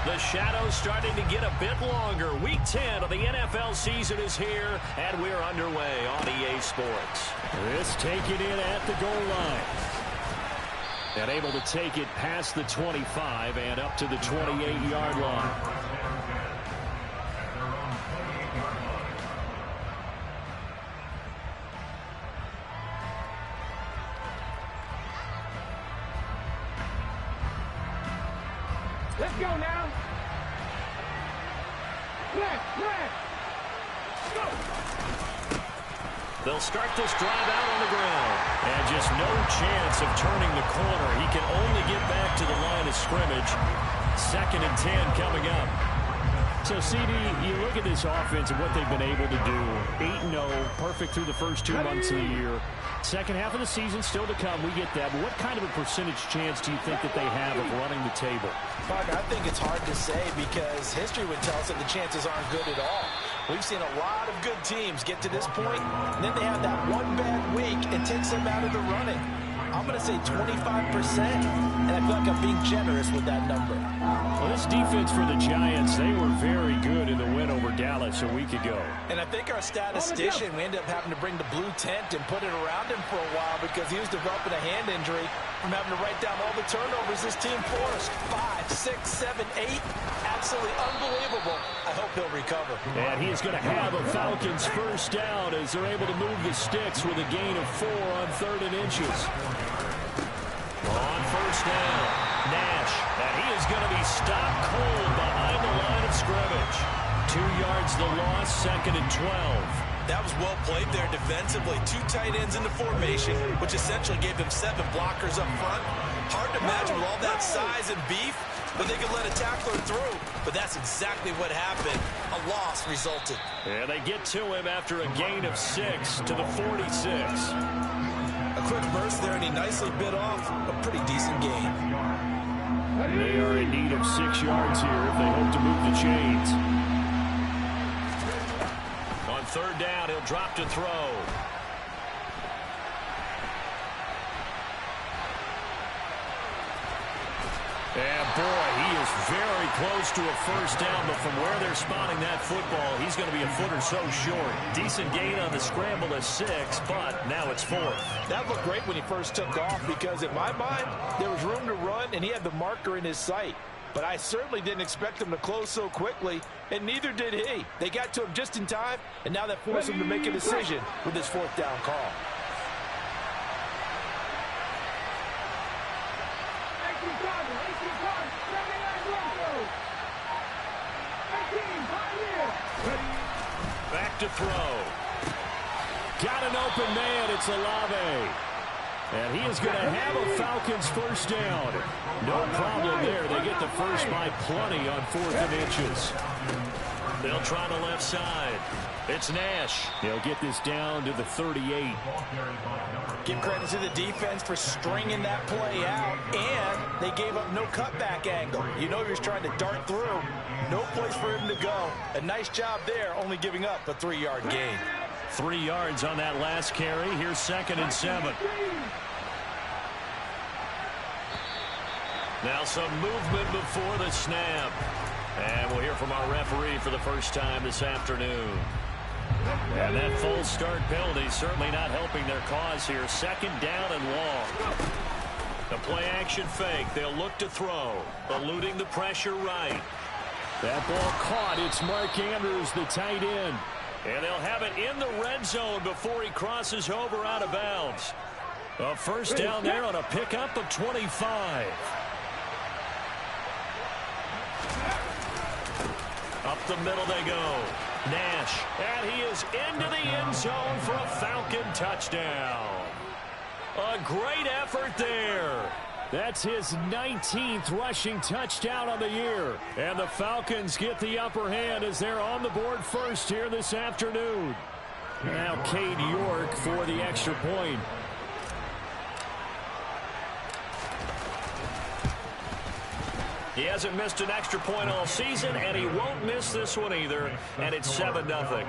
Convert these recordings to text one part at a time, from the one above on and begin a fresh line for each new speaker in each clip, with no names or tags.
The shadow's starting to get a bit longer. Week 10 of the NFL season is here, and we're underway on EA Sports.
This taken in at the goal line. And able to take it past the 25 and up to the 28-yard line.
Let's go now. Left. Go.
They'll start this drive out on the ground. And just no chance of turning the corner. He can only get back to the line of scrimmage. 2nd and 10 coming up.
So, CD, you look at this offense and what they've been able to do. 8-0, perfect through the first 2 months of the year. Second half of the season still to come. We get that. But what kind of a percentage chance do you think that they have of running the table?
Parker, I think it's hard to say because history would tell us that the chances aren't good at all. We've seen a lot of good teams get to this point, and then they have that one bad week and takes them out of the running. I'm going to say 25%, and I feel like I'm being generous with that number.
Well, this defense for the Giants, they were very good in the win over Dallas a week ago.
And I think our statistician, we ended up having to bring the blue tent and put it around him for a while because he was developing a hand injury from having to write down all the turnovers this team forced. 5, 6, 7, 8. Absolutely unbelievable. I hope he'll recover.
And he is going to have a Falcons first down as they're able to move the sticks with a gain of 4 on 3rd and inches.
On first down, Nash, and he is going to be stopped cold behind the line of scrimmage. 2 yards the loss, 2nd and 12.
That was well played there defensively. 2 tight ends in the formation, which essentially gave them 7 blockers up front. Hard to imagine with all that size and beef, but they could let a tackler through. But that's exactly what happened. A loss resulted.
And they get to him after a gain of 6 to the 46.
A quick burst there, and he nicely bit off a pretty decent gain.
They are in need of 6 yards here if they hope to move the chains.
On 3rd down, he'll drop to throw. And boy, he is very close to a first down, but from where they're spotting that football, he's going to be a foot or so short. Decent gain on the scramble of 6, but now it's 4th.
That looked great when he first took off because in my mind, there was room to run, and he had the marker in his sight. But I certainly didn't expect him to close so quickly, and neither did he. They got to him just in time, and now that forced him to make a decision with his 4th down call.
Back to throw.
Got an open man. It's Olave. And he is going to have a Falcons first down. No problem there. They get the first by plenty on 4th and inches.
They'll try the left side. It's Nash.
He'll get this down to the 38.
Give credit to the defense for stringing that play out, and they gave up no cutback angle. You know he was trying to dart through. No place for him to go. A nice job there, only giving up a 3-yard gain.
3 yards on that last carry. Here's 2nd and 7. Now some movement before the snap. And we'll hear from our referee for the first time this afternoon. And that false start penalty certainly not helping their cause here. 2nd down and long. The play action fake. They'll look to throw. Eluding the pressure right.
That ball caught. It's Mark Andrews, the tight end.
And they'll have it in the red zone before he crosses over out of bounds. A first down there on a pickup of 25. Up the middle they go. Nash, and he is into the end zone for a Falcon touchdown. A great effort there.
That's his 19th rushing touchdown on the year. And the Falcons get the upper hand as they're on the board first here this afternoon. Now Cade York for the extra point.
He hasn't missed an extra point all season, and he won't miss this one either. And it's 7-0.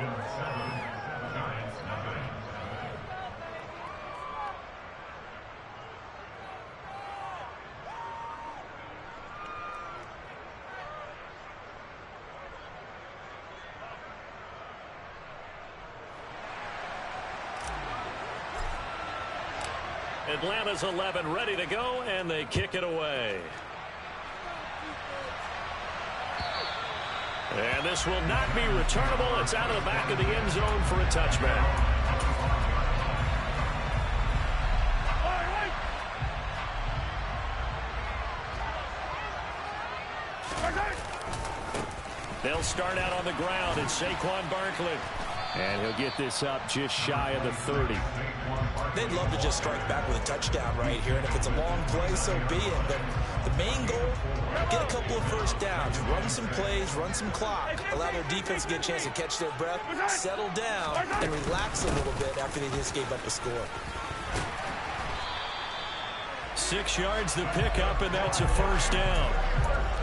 Atlanta's 11 ready to go, and they kick it away. And this will not be returnable. It's out of the back of the end zone for a touchback. They'll start out on the ground. It's Saquon Barkley.
And he'll get this up just shy of the 30.
They'd love to just strike back with a touchdown right here, and if it's a long play, so be it. But the main goal, get a couple of first downs, run some plays, run some clock, allow their defense to get a chance to catch their breath, settle down, and relax a little bit after they just gave up a score.
6 yards the pickup, and that's a first down.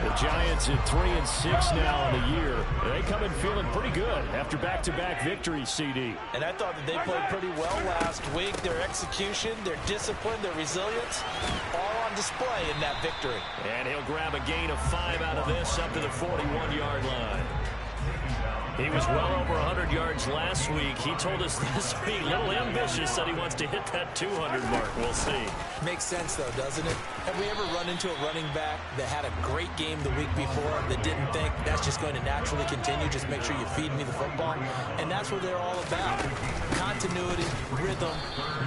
The Giants at 3-6 now in the year. They come in feeling pretty good after back-to-back victories, CD.
And I thought that they played pretty well last week. Their execution, their discipline, their resilience, all on display in that victory.
And he'll grab a gain of 5 out of this up to the 41-yard line. He was well over 100 yards last week. He told us this week, a little ambitious, said he wants to hit that 200 mark. We'll see.
Makes sense, though, doesn't it? Have we ever run into a running back that had a great game the week before that didn't think that's just going to naturally continue? Just make sure you feed me the football. And that's what they're all about. Continuity, rhythm,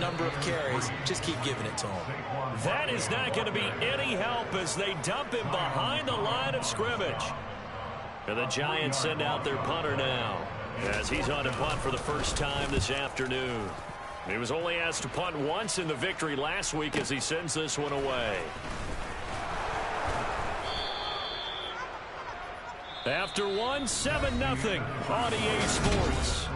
number of carries. Just keep giving it to him.
That is not going to be any help as they dump him behind the line of scrimmage. And the Giants send out their punter now as he's on to punt for the first time this afternoon. He was only asked to punt once in the victory last week as he sends this one away. After one, 7-0 on EA Sports.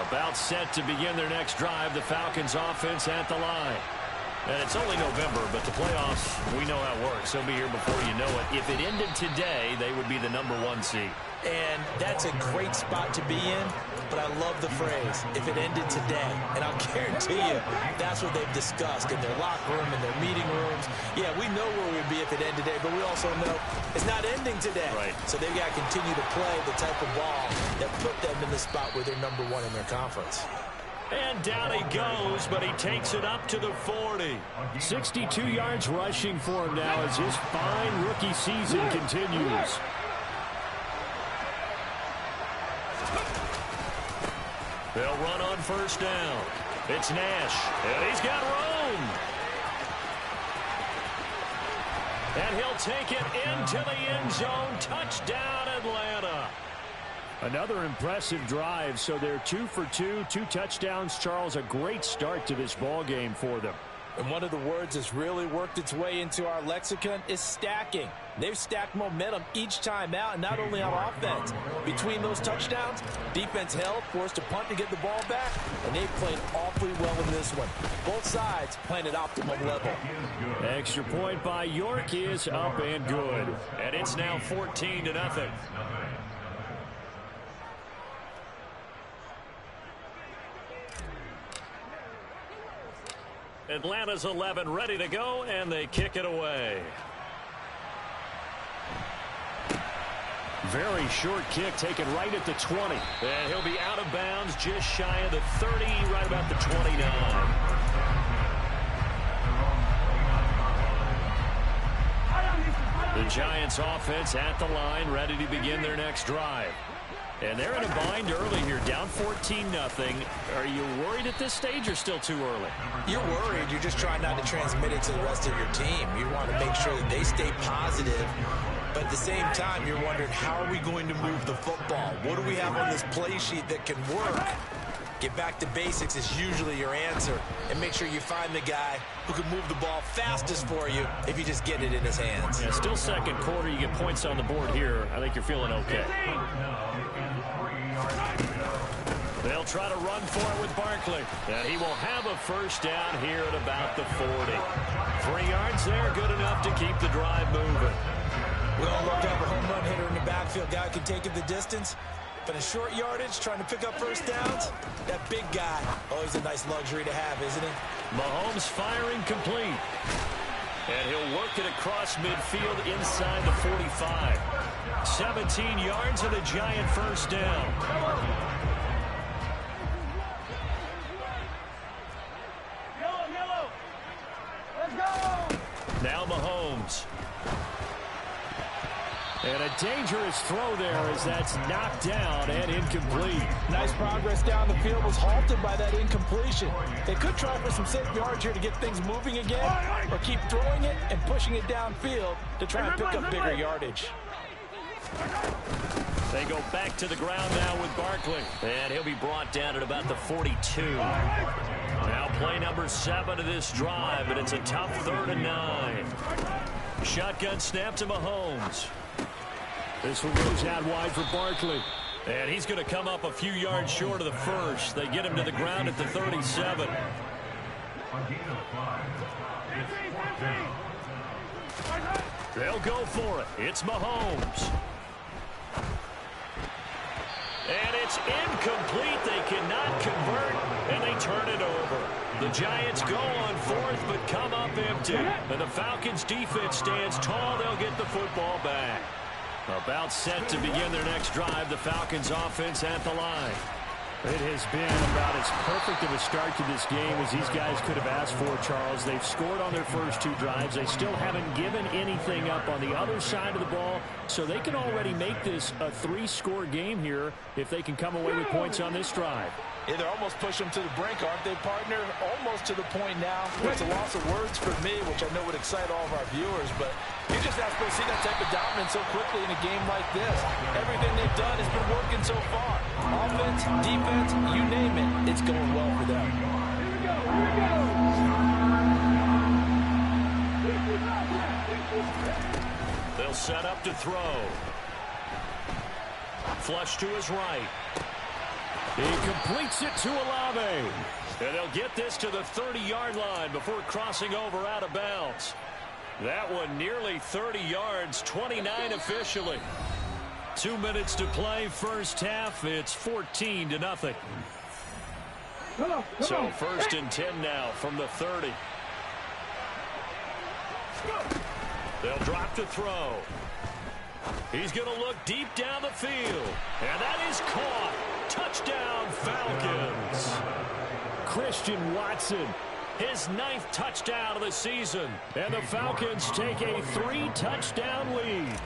About set to begin their next drive. The Falcons offense at the line. And it's only November, but the playoffs, we know how it works. They'll be here before you know it. If it ended today, they would be the #1 seed.
And that's a great spot to be in, but I love the phrase, if it ended today. And I'll guarantee you, that's what they've discussed in their locker room, in their meeting rooms. Yeah, we know where we'd be if it ended today, but we also know it's not ending today.
Right.
So they've got to continue to play the type of ball that put them in the spot where they're #1 in their conference.
And down he goes, but he takes it up to the 40.
62 yards rushing for him now as his fine rookie season continues.
They'll run on first down. It's Nash, and he's got room. And he'll take it into the end zone. Touchdown, Atlanta.
Another impressive drive, so they're 2 for 2, 2 touchdowns. Charles, a great start to this ball game for them.
And one of the words that's really worked its way into our lexicon is stacking. They've stacked momentum each time out, and not only on offense. Between those touchdowns, defense held, forced to punt to get the ball back, and they've played awfully well in this one. Both sides playing at optimum level.
Extra point by York is up and good.
And it's now 14-0. Atlanta's 11 ready to go, and they kick it away.
Very short kick taken right at the 20.
And he'll be out of bounds just shy of the 30, right about the 29. The Giants offense at the line, ready to begin their next drive. And they're in a bind early here, down 14-0. Are you worried at this stage or still too early?
You're worried. You're just trying not to transmit it to the rest of your team. You want to make sure that they stay positive. But at the same time, you're wondering, how are we going to move the football? What do we have on this play sheet that can work? Get back to basics is usually your answer. And make sure you find the guy who can move the ball fastest for you if you just get it in his hands.
Yeah, still second quarter. You get points on the board here. I think you're feeling okay. They'll try to run for it with Barkley. And he will have a first down here at about the 40. 3 yards there, good enough to keep the drive moving.
We all love to have a home run hitter in the backfield. Guy can take it the distance. But in short yardage, trying to pick up first downs, that big guy, always a nice luxury to have, isn't he?
Mahomes firing complete. And he'll work it across midfield inside the 45. 17 yards and a giant first down. Now Mahomes.
And a dangerous throw there as that's knocked down and incomplete.
Nice progress down the field, was halted by that incompletion. They could try for some safe yards here to get things moving again, or keep throwing it and pushing it downfield to try and pick up bigger yardage.
They go back to the ground now with Barkley. And he'll be brought down at about the 42. Now play number 7 of this drive, and it's a tough 3rd and 9. Shotgun snap to Mahomes.
This one goes out wide for Barkley.
And he's going to come up a few yards short of the first. They get him to the ground at the 37. They'll go for it. It's Mahomes. And it's incomplete. They cannot convert, and they turn it over. The Giants go on 4th, but come up empty. And the Falcons' defense stands tall. They'll get the football back. About set to begin their next drive. The Falcons' offense at the line.
It has been about as perfect of a start to this game as these guys could have asked for, Charles. They've scored on their first 2 drives. They still haven't given anything up on the other side of the ball, so they can already make this a 3-score game here if they can come away with points on this drive.
Yeah, they're almost pushing them to the brink, aren't they, partner? Almost to the point now. It's a loss of words for me, which I know would excite all of our viewers, but you're just not supposed to see that type of dominance so quickly in a game like this. Everything they've done has been working so far. Offense, defense, you name it, it's going well for them.
Here we go, here we go.
They'll set up to throw. Flush to his right.
He completes it to Olave.
And they'll get this to the 30-yard line before crossing over out of bounds. That one nearly 30 yards, 29 officially. 2 minutes to play, first half. It's 14-0. So 1st and 10 now from the 30. They'll drop to throw. He's going to look deep down the field. And that is caught. Touchdown, Falcons.
Christian Watson.
His 9th touchdown of the season.
And the Falcons take a 3-touchdown lead.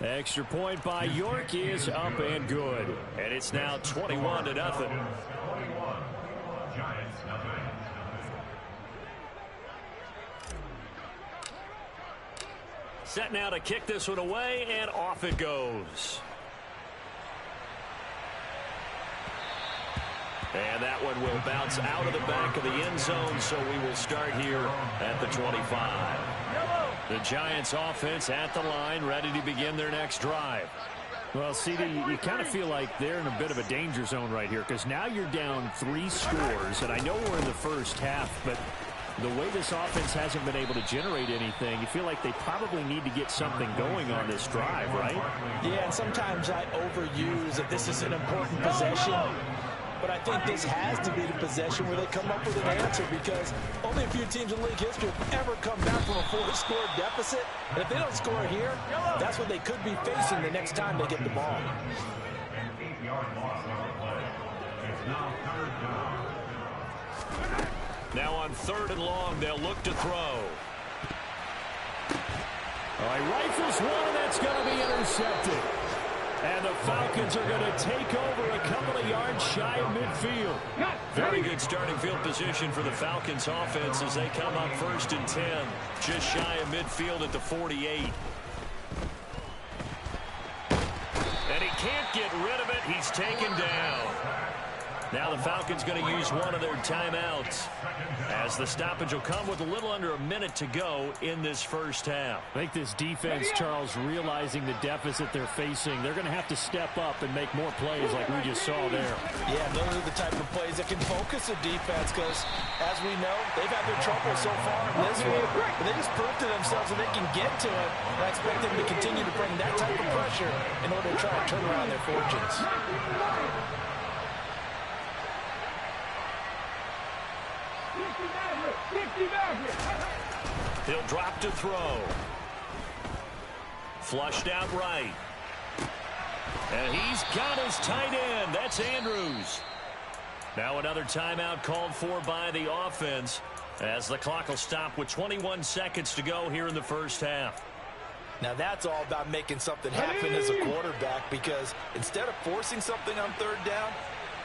Extra point by York is up and good.
And it's now 21-0. Set now to kick this one away, and off it goes. And that one will bounce out of the back of the end zone, so we will start here at the 25. The Giants offense at the line, ready to begin their next drive.
Well, CD, you kind of feel like they're in a bit of a danger zone right here because now you're down 3 scores, and I know we're in the first half, but the way this offense hasn't been able to generate anything, you feel like they probably need to get something going on this drive, right?
Yeah, and sometimes I overuse that this is an important possession. But I think this has to be the possession where they come up with an answer because only a few teams in league history have ever come back from a 4-score deficit. And if they don't score here, that's what they could be facing the next time they get the ball.
Now on 3rd and long, they'll look to throw.
All right, rifles one, and that's going to be intercepted. And the Falcons are going to take over a couple of yards shy of midfield.
Very good starting field position for the Falcons offense as they come up 1st and 10. Just shy of midfield at the 48. And he can't get rid of it. He's taken down. Now the Falcons going to use one of their timeouts as the stoppage will come with a little under a minute to go in this first half.
I think this defense, Charles, realizing the deficit they're facing, they're going to have to step up and make more plays like we just saw there.
Yeah, those are the type of plays that can focus a defense because, as we know, they've had their trouble so far in this one. But they just proved to themselves that they can get to it. And I expect them to continue to bring that type of pressure in order to try and turn around their fortunes.
He'll drop to throw. Flushed out right. And he's got his tight end. That's Andrews. Now another timeout called for by the offense as the clock will stop with 21 seconds to go here in the first half.
Now that's all about making something happen as a quarterback, because instead of forcing something on third down,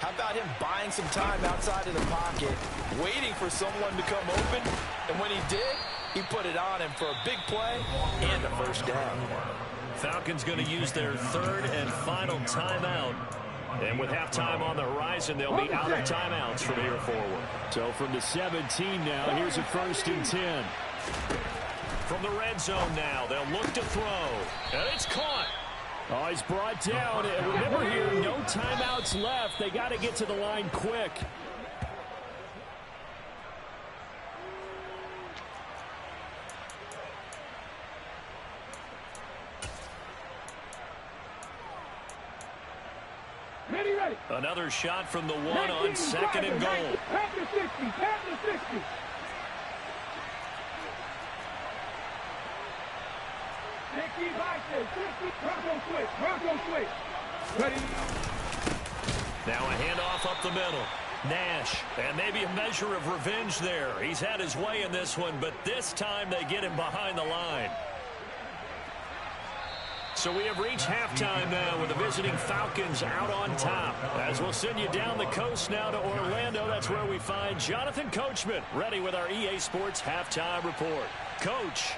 how about him buying some time outside of the pocket, waiting for someone to come open, and when he did, he put it on him for a big play and a first down.
Falcons going to use their third and final timeout. And with halftime on the horizon, they'll be out of timeouts from here forward.
So from the 17 now, here's a 1st and 10.
From the red zone now, they'll look to throw. And it's caught.
Oh, he's brought down. And remember here, no timeouts left. They got to get to the line quick.
Ready.
Another shot from the one on 2nd and goal.
Pass the 60. Pass the 60. Bronco switch. Ready.
Now a handoff up the middle. Nash, and maybe a measure of revenge there. He's had his way in this one, but this time they get him behind the line. So we have reached halftime now with the visiting Falcons out on top. As we'll send you down the coast now to Orlando, that's where we find Jonathan Coachman, ready with our EA Sports Halftime Report. Coach.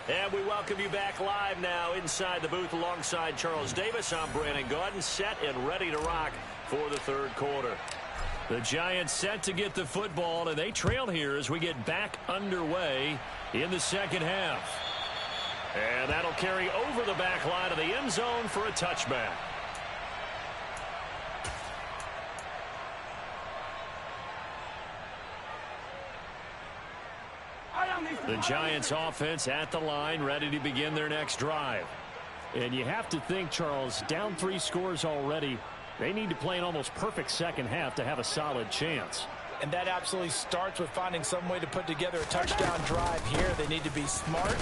And we welcome you back live now inside the booth alongside Charles Davis. I'm Brandon Gaudin, set and ready to rock for the third quarter. The Giants set to get the football, and they trail here as we get back underway in the second half. And that'll carry over the back line of the end zone for a touchback. The Giants offense at the line, ready to begin their next drive.
And you have to think, Charles, down 3 scores already. They need to play an almost perfect second half to have a solid chance.
And that absolutely starts with finding some way to put together a touchdown drive here. They need to be smart,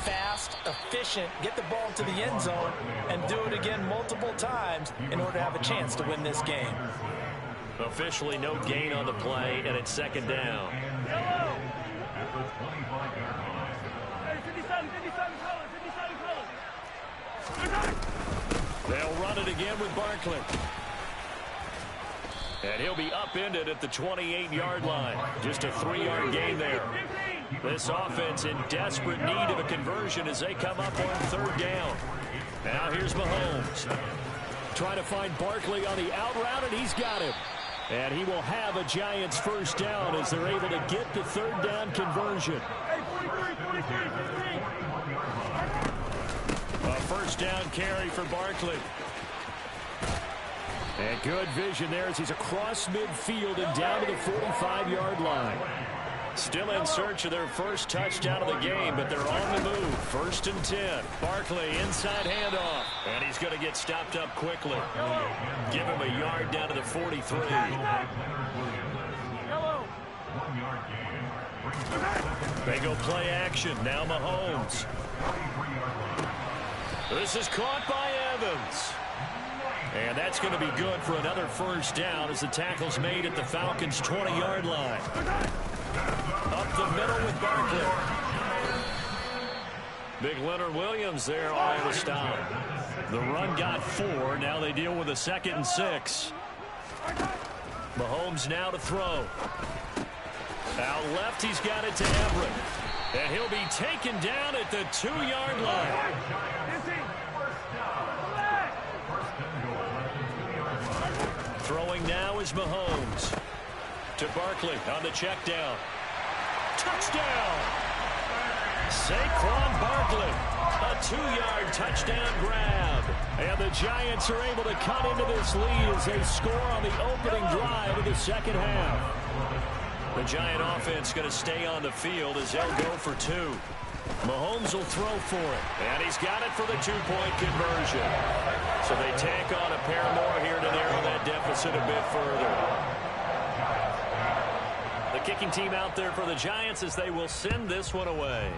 fast, efficient, get the ball to the end zone, and do it again multiple times in order to have a chance to win this game.
Officially no gain on the play, and it's second down. They'll run it again with Barkley. And he'll be upended at the 28-yard line. Just a 3-yard gain there. This offense in desperate need of a conversion as they come up on third down. Now here's Mahomes.
Trying to find Barkley on the out route, and he's got him. And he will have a Giants first down as they're able to get the third down conversion.
A first down carry for Barkley.
And good vision there as he's across midfield and down to the 45-yard line.
Still in search of their first touchdown of the game, but they're on the move. 1st and 10. Barkley inside handoff. And he's going to get stopped up quickly. Give him a yard down to the 43. They go play action. Now Mahomes. This is caught by Evans. And that's going to be good for another first down as the tackle's made at the Falcons' 20-yard line. Up the middle with Barkley. Big Leonard Williams there on the stop. The run got 4. Now they deal with a 2nd and 6. Mahomes now to throw. Out left, he's got it to Everett. And he'll be taken down at the 2-yard line. Throwing now is Mahomes. To Barkley on the check down. Touchdown! Saquon Barkley. A 2-yard touchdown grab.
And the Giants are able to cut into this lead as they score on the opening drive of the second half.
The Giant offense going to stay on the field as they'll go for 2. Mahomes will throw for it. And he's got it for the 2-point conversion. So they tack on a pair more here to narrow that deficit a bit further. The kicking team out there for the Giants as they will send this one away.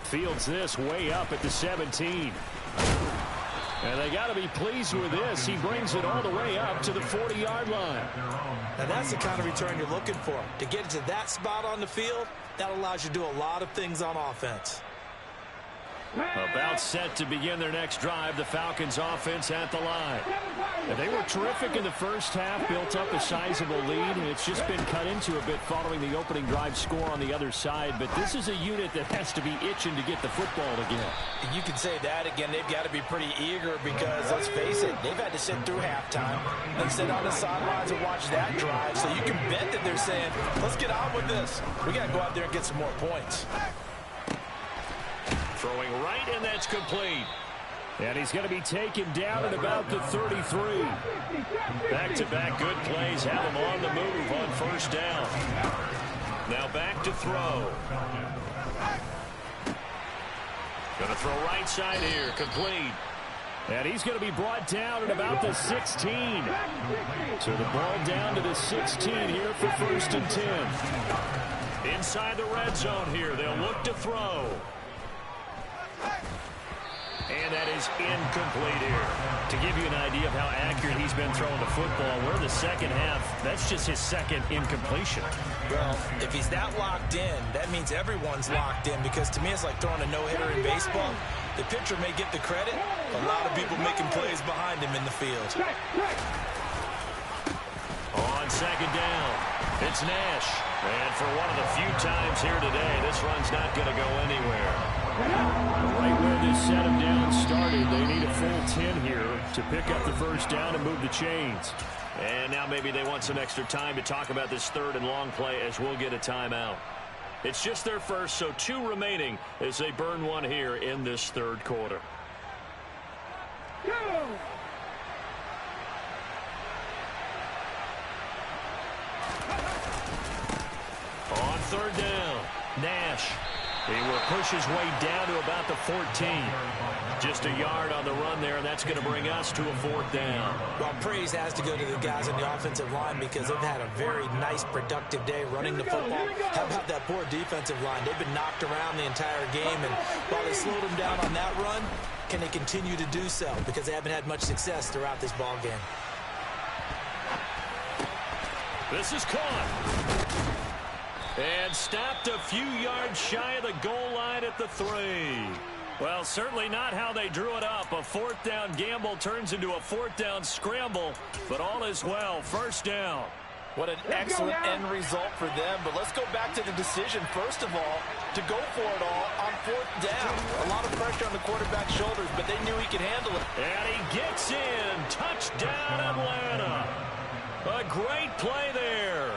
Fields this way up at the 17. And they got to be pleased with this. He brings it all the way up to the 40-yard line.
Now that's the kind of return you're looking for. To get into that spot on the field, that allows you to do a lot of things on offense.
About set to begin their next drive, the Falcons offense at the line.
And they were terrific in the first half, built up a sizable lead, and it's just been cut into a bit following the opening drive score on the other side. But this is a unit that has to be itching to get the football again.
And you can say that again. They've got to be pretty eager because, let's face it, they've had to sit through halftime and sit on the sidelines and watch that drive. So you can bet that they're saying, let's get on with this. We got to go out there and get some more points.
Throwing right, and that's complete.
And he's going to be taken down at about the 33.
Back-to-back good plays have him on the move on first down. Now back to throw. Going to throw right side here, complete.
And he's going to be brought down at about the 16. So the ball down to the 16 here for 1st and 10.
Inside the red zone here, they'll look to throw. And that is incomplete here. To give you an idea of how accurate he's been throwing the football, we're in the second half. That's just his second incompletion.
Well, if he's that locked in, that means everyone's locked in, because to me it's like throwing a no-hitter in baseball. The pitcher may get the credit. A lot of people making plays behind him in the field.
On second down, it's Nash. And for one of the few times here today, this run's not going to go anywhere.
Right where this set him down started, they need a full 10 here to pick up the first down and move the chains.
And now maybe they want some extra time to talk about this 3rd and long play as we'll get a timeout. It's just their first, so 2 remaining as they burn one here in this 3rd quarter. On 3rd down, Nash. He will push his way down to about the 14. Just a yard on the run there, and that's going to bring us to a 4th down.
Well, praise has to go to the guys on the offensive line because they've had a very nice, productive day running the football. How about that poor defensive line? They've been knocked around the entire game, and while they slowed them down on that run, can they continue to do so? Because they haven't had much success throughout this ball game.
This is caught. And stopped a few yards shy of the goal line at the 3. Well, certainly not how they drew it up. A 4th down gamble turns into a 4th down scramble, but all is well. 1st down.
What an excellent end result for them. But let's go back to the decision, first of all, to go for it all on 4th down. A lot of pressure on the quarterback's shoulders, but they knew he could handle it.
And he gets in. Touchdown, Atlanta. A great play there,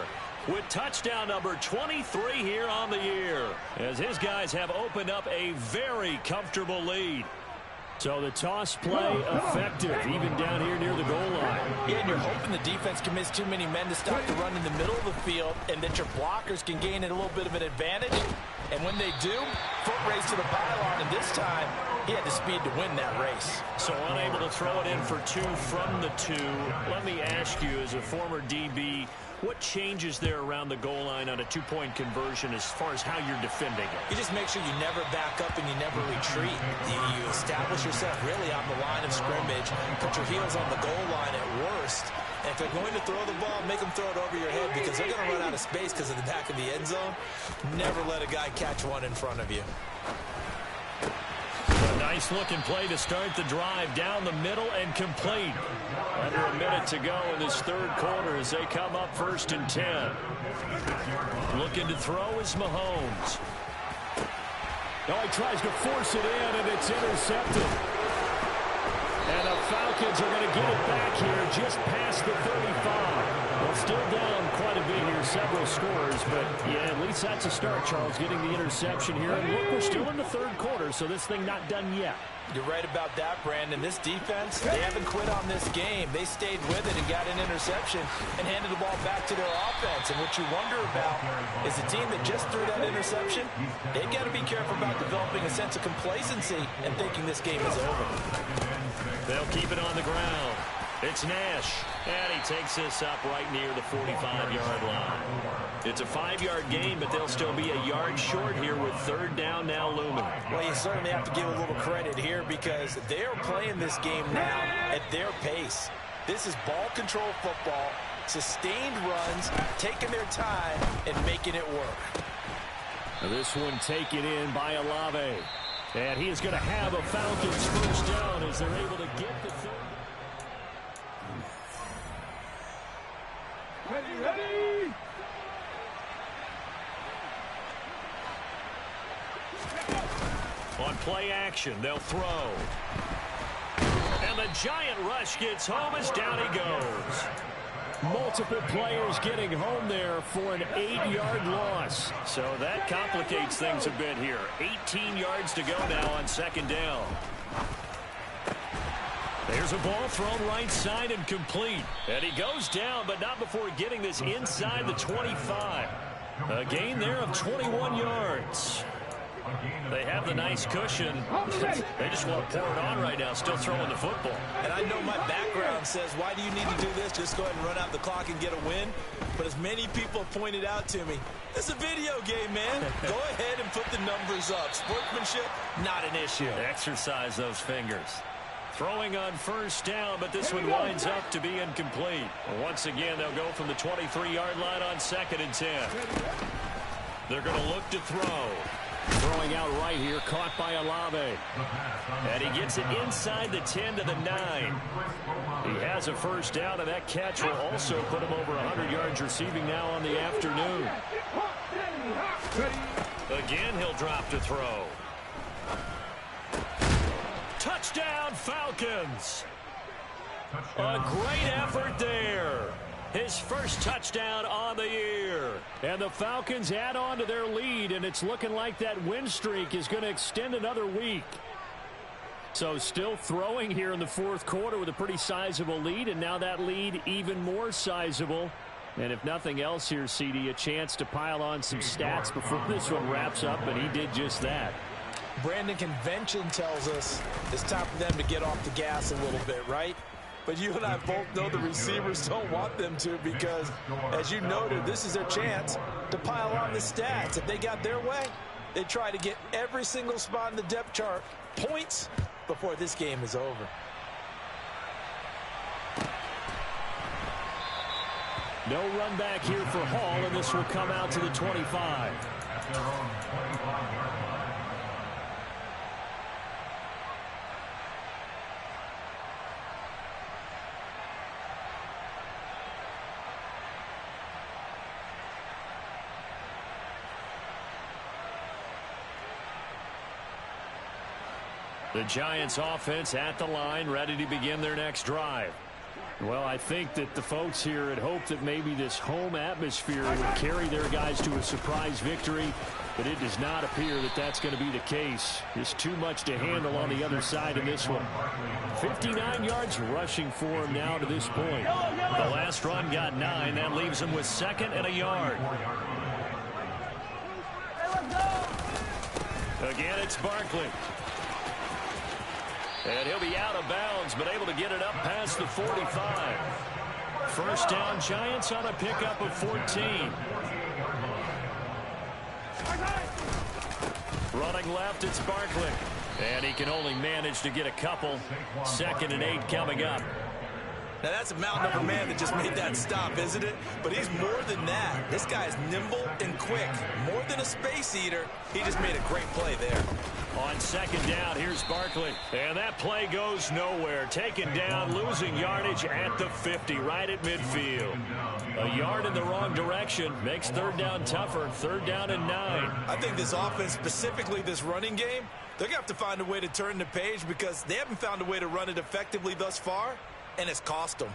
with touchdown number 23 here on the year, as his guys have opened up a very comfortable lead.
So the toss play effective, even down here near the goal line.
Yeah, and you're hoping the defense commits too many men to stop the run in the middle of the field, and that your blockers can gain a little bit of an advantage. And when they do, foot race to the pylon, and this time, he had the speed to win that race.
So unable to throw it in for 2 from the 2. Let me ask you, as a former DB, what changes there around the goal line on a 2-point conversion as far as how you're defending it?
You just make sure you never back up and you never retreat. You establish yourself really on the line of scrimmage, put your heels on the goal line at worst. And if they're going to throw the ball, make them throw it over your head, because they're going to run out of space because of the back of the end zone. Never let a guy catch one in front of you.
A nice-looking play to start the drive down the middle and complete. Under a minute to go in this 3rd quarter as they come up 1st and 10. Looking to throw is Mahomes.
Now he tries to force it in, and it's intercepted. And the Falcons are going to get it back here just past the 35. Well, still down quite a bit here, several scores, but yeah, at least that's a start, Charles, getting the interception here. And look, we're still in the third quarter, so this thing not done yet.
You're right about that, Brandon. This defense, they haven't quit on this game. They stayed with it and got an interception and handed the ball back to their offense. And what you wonder about is a team that just threw that interception, they've got to be careful about developing a sense of complacency and thinking this game is over.
They'll keep it on the ground. It's Nash, and he takes this up right near the 45-yard line. It's a 5-yard gain, but they'll still be a yard short here with third down now looming.
Well, you certainly have to give a little credit here because they are playing this game now at their pace. This is ball control football, sustained runs, taking their time, and making it work.
Now this one taken in by Olave. And he is going to have a Falcons first down as they're able to get the third.
Ready.
On play action, they'll throw. And the giant rush gets home as down he goes.
Multiple players getting home there for an 8-yard loss.
So that complicates things a bit here. 18 yards to go now on second down. There's a ball thrown right side and complete. And he goes down, but not before getting this inside the 25. A gain there of 21 yards. They have the nice cushion. They just want to pour it on right now, still throwing the football.
And I know my background says, why do you need to do this? Just go ahead and run out the clock and get a win. But as many people pointed out to me, it's a video game, man. Go ahead and put the numbers up. Sportsmanship, not an issue.
Exercise those fingers. Throwing on first down, but this one winds up to be incomplete. Once again, they'll go from the 23-yard line on second and 10. They're going to look to throw.
Throwing out right here, caught by Olave.
And he gets it inside the 10 to the 9. He has a first down, and that catch will also put him over 100 yards receiving now on the afternoon. Again, he'll drop to throw. Touchdown, Falcons! A great effort there. His first touchdown on the year.
And the Falcons add on to their lead, and it's looking like that win streak is going to extend another week. So still throwing here in the fourth quarter with a pretty sizable lead, and now that lead even more sizable. And if nothing else here, CD, a chance to pile on some stats before this one wraps up, and he did just that.
Brandon, convention tells us it's time for them to get off the gas a little bit, right? But you and I both know the receivers don't want them to because, as you noted, this is their chance to pile on the stats. If they got their way, they try to get every single spot in the depth chart points before this game is over.
No run back here for Hall, and this will come out to the 25.
The Giants offense at the line, ready to begin their next drive.
Well, I think that the folks here had hoped that maybe this home atmosphere would carry their guys to a surprise victory, but it does not appear that that's going to be the case. There's too much to handle on the other side in this one. 59 yards rushing for him now to this point.
The last run got 9. That leaves him with second and a yard. Again, it's Barkley. And he'll be out of bounds, but able to get it up past the 45. First down, Giants on a pickup of 14. Running left, it's Barkley. And he can only manage to get a couple. Second and 8 coming up.
Now, that's a mountain of a man that just made that stop, isn't it? But he's more than that. This guy is nimble and quick. More than a space eater. He just made a great play there.
On second down, here's Barkley. And that play goes nowhere. Taken down, losing yardage at the 50, right at midfield. A yard in the wrong direction makes third down tougher. Third down and 9.
I think this offense, specifically this running game, they're going to have to find a way to turn the page because they haven't found a way to run it effectively thus far, and it's cost them.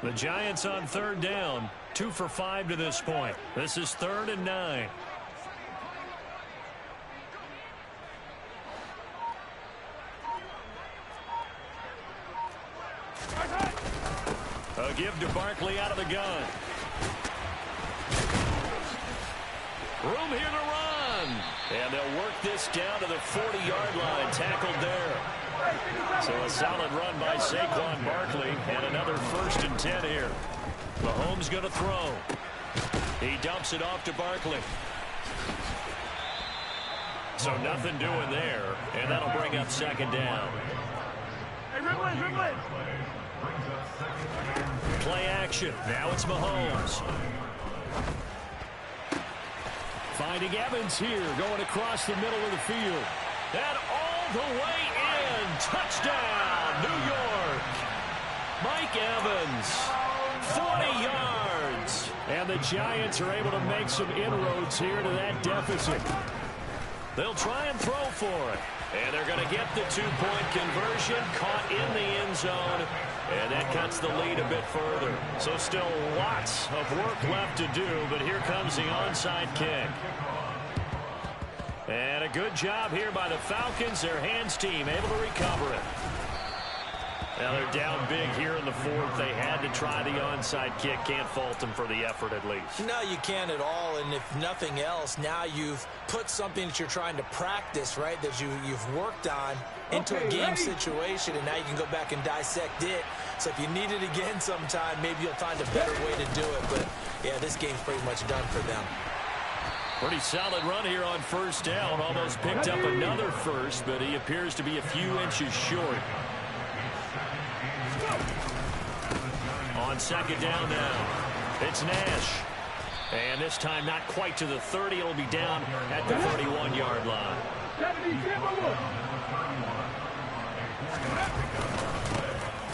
The Giants on third down. 2 for 5 to this point. This is 3rd and 9. A give to Barkley out of the gun. Room here to run. And they'll work this down to the 40-yard line. Tackled there. So a solid run by Saquon Barkley. And another 1st and 10 here. Mahomes going to throw. He dumps it off to Barkley. So nothing doing there. And that'll bring up 2nd down. Play action. Now it's Mahomes.
Finding Evans here, going across the middle of the field.
And all the way in. Touchdown, New York. Mike Evans, 40 yards.
And the Giants are able to make some inroads here to that deficit.
They'll try and throw for it. And they're going to get the 2-point conversion, caught in the end zone. And that cuts the lead a bit further. So still lots of work left to do, but here comes the onside kick. And a good job here by the Falcons, their hands team, able to recover it. Now they're down big here in the 4th. They had to try the onside kick. Can't fault them for the effort at least.
No, you can't at all. And if nothing else, now you've put something that you're trying to practice, right, that you've worked on into a game situation, and now you can go back and dissect it. So if you need it again sometime, maybe you'll find a better way to do it. But, yeah, this game's pretty much done for them.
Pretty solid run here on 1st down. Almost picked up another first, but he appears to be a few inches short. On 2nd down now, it's Nash. And this time not quite to the 30. It'll be down at the 31-yard line.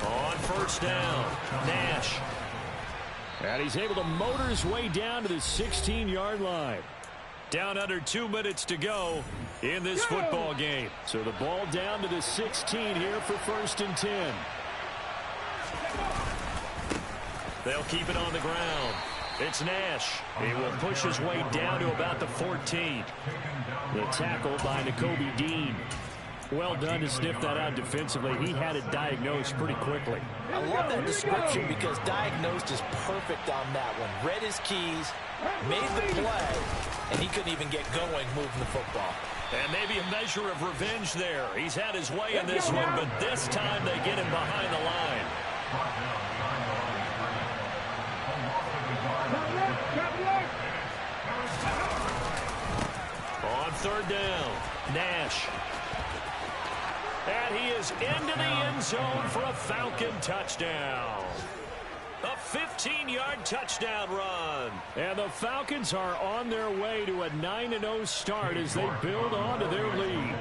On 1st down, Nash.
And he's able to motor his way down to the 16-yard line.
Down under 2 minutes to go in this football game.
So the ball down to the 16 here for 1st and 10.
They'll keep it on the ground. It's Nash. He will push his way down to about the 14.
The tackle by Nakobe Dean. Well done to sniff that out defensively. He had it diagnosed pretty quickly.
I love that description because diagnosed is perfect on that one. Read his keys, made the play, and he couldn't even get going moving the football.
And maybe a measure of revenge there. He's had his way in this one, but this time they get him behind the line. On 3rd down, Nash. And he is into the end zone for a Falcon touchdown. A 15-yard touchdown run.
And the Falcons are on their way to a 9-0 start as they build on to their lead.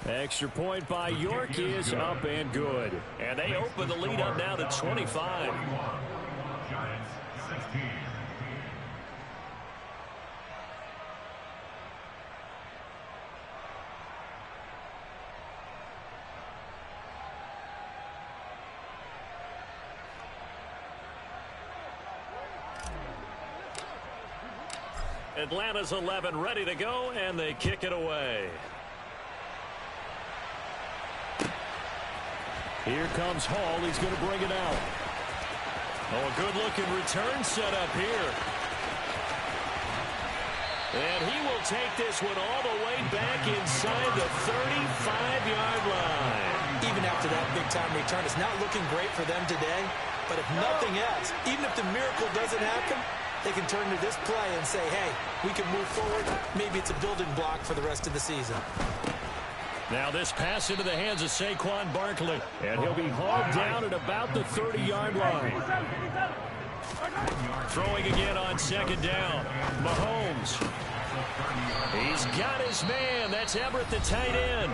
Extra point by York is up and good.
And they open the lead up now to 25. Atlanta's 11 ready to go, and they kick it away.
Here comes Hall. He's going to bring it out.
Oh, a good-looking return set up here. And he will take this one all the way back inside the 35-yard line.
Even after that big-time return, it's not looking great for them today. But if nothing else, even if the miracle doesn't happen, they can turn to this play and say, hey, we can move forward. Maybe it's a building block for the rest of the season.
Now this pass into the hands of Saquon Barkley.
And he'll be hauled down at about the 30-yard line.
Throwing again on 2nd down. Mahomes. He's got his man. That's Everett, the tight end.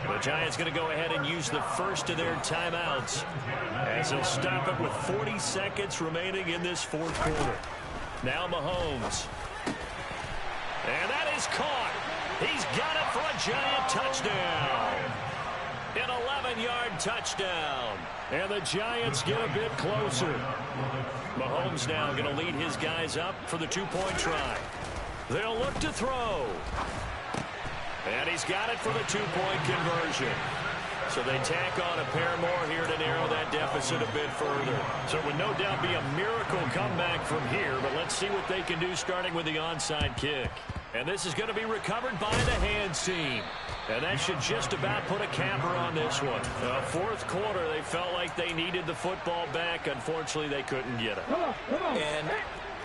The Giants going to go ahead and use the first of their timeouts as they'll stop it with 40 seconds remaining in this 4th quarter. Now Mahomes. And that is caught. He's got it for a Giant touchdown. An 11-yard touchdown.
And the Giants get a bit closer.
Mahomes now going to lead his guys up for the two-point try. They'll look to throw. And he's got it for the two-point conversion. So they tack on a pair more here to narrow that deficit a bit further. So it would no doubt be a miracle comeback from here, but let's see what they can do starting with the onside kick. And this is going to be recovered by the hands team. And that should just about put a capper on this one. Fourth quarter, they felt like they needed the football back. Unfortunately, they couldn't get it.
And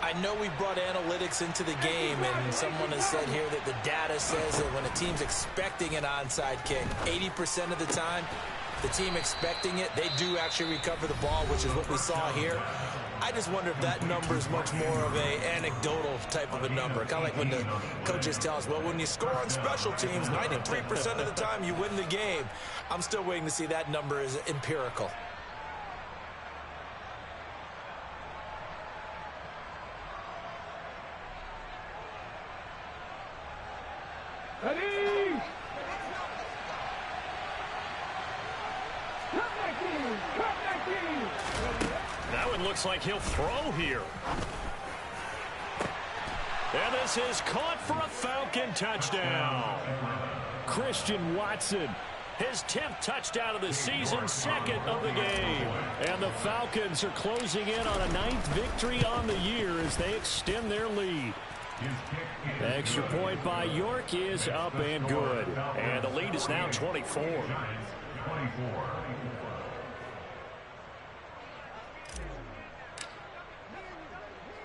I know we brought analytics into the game, and someone has said here that the data says that when a team's expecting an onside kick, 80% of the time, the team expecting it, they do actually recover the ball, which is what we saw here. I just wonder if that number is much more of a anecdotal type of a number. Kind of like when the coaches tell us, well, when you score on special teams, 93% of the time you win the game. I'm still waiting to see that number is empirical.
Ready? Cut back in! Cut back in!
That one looks like he'll throw here. And this is caught for a Falcon touchdown.
Christian Watson.
His 10th touchdown of the season, second of the game.
And the Falcons are closing in on a 9th victory on the year as they extend their lead. The extra point by York is up and good.
And the lead is now 24.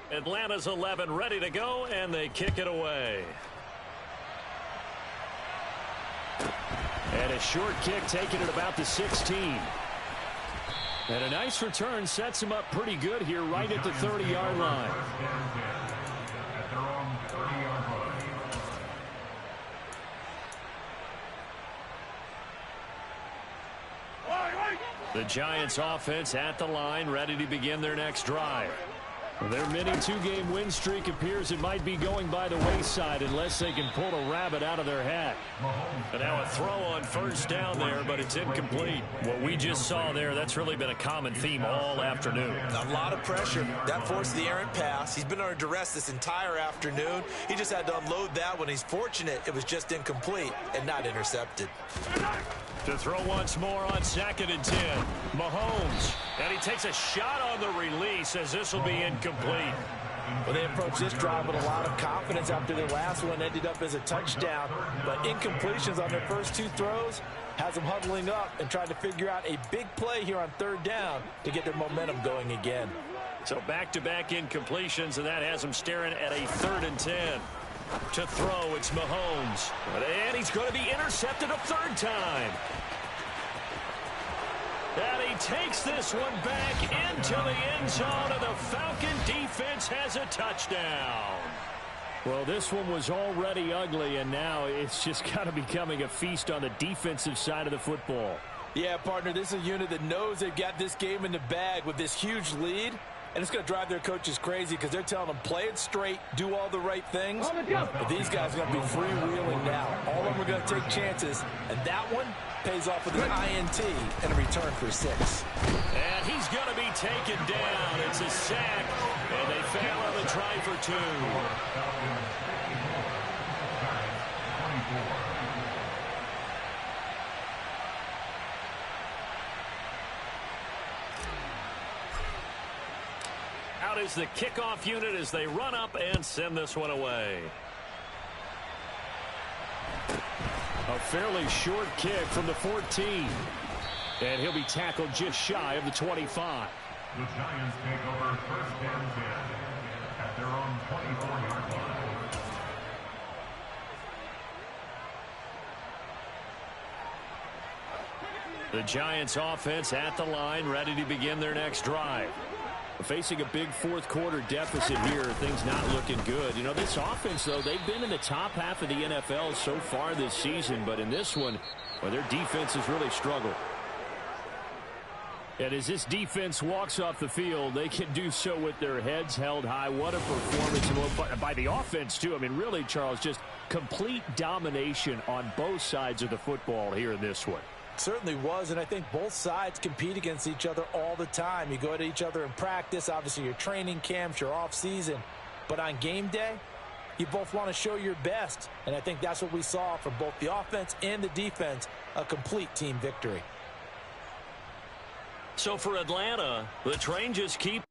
Atlanta's 11 ready to go, and they kick it away.
And a short kick taken at about the 16. And a nice return sets him up pretty good here right at the 30-yard line.
The Giants offense at the line, ready to begin their next drive.
Their mini two-game win streak appears it might be going by the wayside unless they can pull a rabbit out of their hat.
And now a throw on first down there, but it's incomplete. What we just saw there, that's really been a common theme all afternoon.
A lot of pressure. That forced the errant pass. He's been under duress this entire afternoon. He just had to unload that one. He's fortunate it was just incomplete and not intercepted.
To throw once more on 2nd and 10. Mahomes. And he takes a shot on the release as this will be incomplete.
Well, they approached this drive with a lot of confidence after their last one ended up as a touchdown. But incompletions on their first two throws has them huddling up and trying to figure out a big play here on 3rd down to get their momentum going again.
So back-to-back incompletions, and that has them staring at a 3rd and 10. To throw, it's Mahomes. And he's going to be intercepted a 3rd time. And he takes this one back into the end zone, and the Falcon defense has a touchdown.
Well, this one was already ugly, and now it's just kind of becoming a feast on the defensive side of the football.
Yeah, partner, this is a unit that knows they've got this game in the bag with this huge lead. And it's going to drive their coaches crazy because they're telling them, play it straight, do all the right things. But these guys are going to be freewheeling now. All of them are going to take chances. And that one pays off with an INT and a return for 6.
And he's going to be taken down. It's a sack. And they fail on the try for 2. Out is the kickoff unit as they run up and send this one away.
A fairly short kick from the 14. And he'll be tackled just shy of the 25.
The Giants take over 1st and 10 at their own 24-yard line.
The Giants offense at the line, ready to begin their next drive.
Facing a big fourth quarter deficit here, things not looking good. You know, this offense, though, they've been in the top half of the NFL so far this season, but in this one, well, their defense has really struggled. And as this defense walks off the field, they can do so with their heads held high. What a performance by the offense, too. I mean, really, Charles, just complete domination on both sides of the football here in this one.
Certainly was, and I think both sides compete against each other all the time. You go at each other in practice, obviously your training camps, your off-season. But on game day, you both want to show your best, and I think that's what we saw from both the offense and the defense, a complete team victory.
So for Atlanta, the train just keeps